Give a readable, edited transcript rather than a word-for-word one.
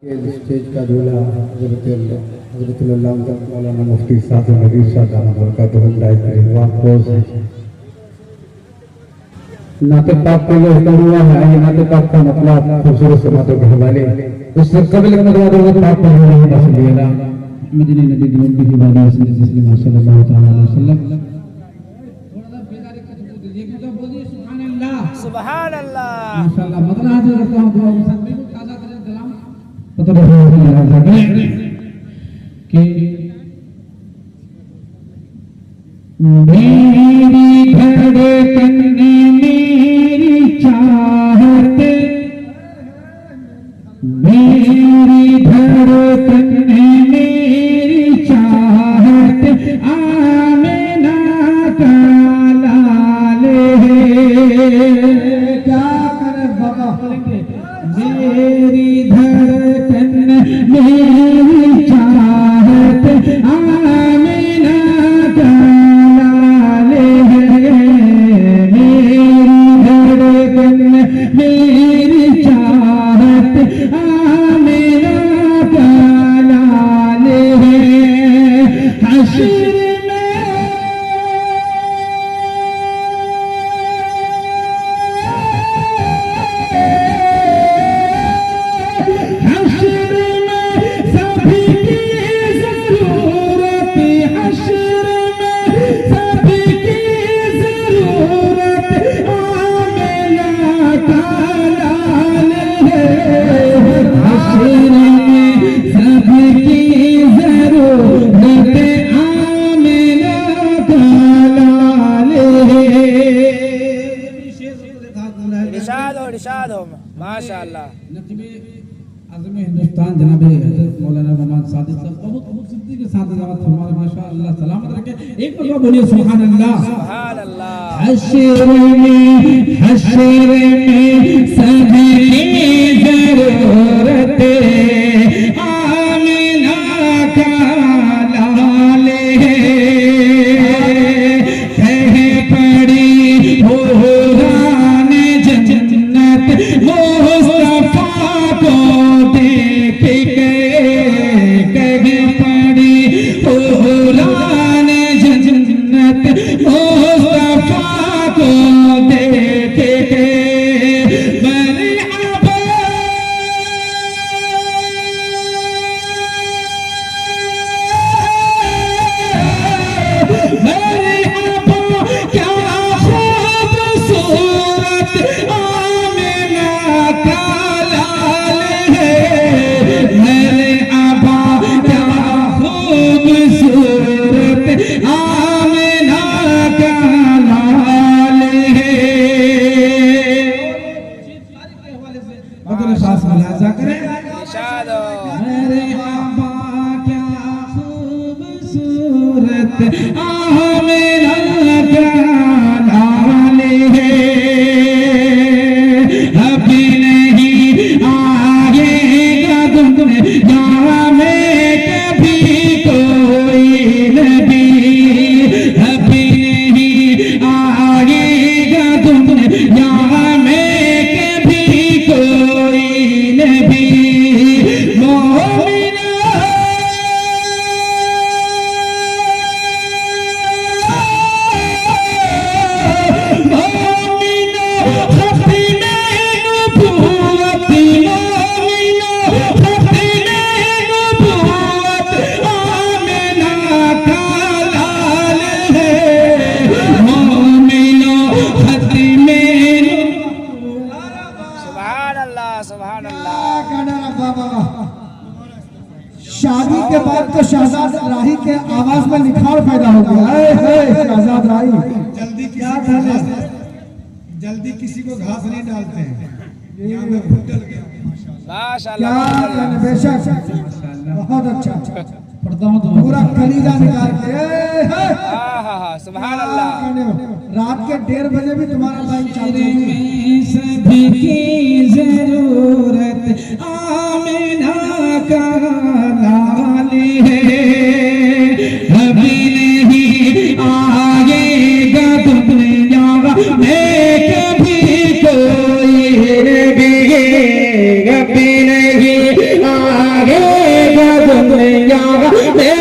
Stage का दूल्हा हज़रत मौलाना मुफ्ती साद नबी साहब नाते पाक का जो हुक्म हुआ है, ये नाते पाक का मतलब खूबसूरत समातों के हवाले उससे कबल पाक मदीने नबी की उम्मी की वाली सल्लल्लाहु अलैहि वसल्लम सुभान अल्लाह माशाअल्लाह मदना हाजिर करता हूं। दुआ के साथ बिल्कुल ताजा तरीन कलाम पता रहे कि मेरी धड़कन मेरी चाहत, मेरी धड़कन मेरी चाहत आमिना का लाल है। क्या करे बाबा बोलेंगे, मेरी धड़कन मेरी चाहत आमिना का लाल है। मेरी धड़कन मेरी चाहत आमिना का लाल है। हश्र माशाअल्लाह। नक़ीबे आज़म हिंदुस्तान जनाब हज़रत मौलाना मोहम्मद सादिक साहब बहुत खूबसूरती के साथ दावत फरमा माशाअल्लाह सलामत रखे। एक बार बोलिए सुभान अल्लाह सुभान अल्लाह। हश्र में सभी ज़रूरत आमिना का लाल है। कह पड़ी हो रान जन्नत मुस्तफा को देख के, कह पड़ी हो रान जन्नत मुस्तफा को देख के। शादी के बाद तो शहजाद राही के आवाज में निखार पैदा हो गया। शहजाद राही जल्दी क्या था, जल्दी किसी को घास नहीं डालते हैं, यहाँ पे फुटल गया माशाअल्लाह। बेशक बहुत अच्छा पूरा कलीजा निकाल के सुभान अल्लाह। रात के 1:30 बजे भी तुम्हारा भाई सभी की जरूरत आमिना का लाल है। अभी नहीं आएगा दुनिया में कभी कोई भी, अभी नहीं मेरा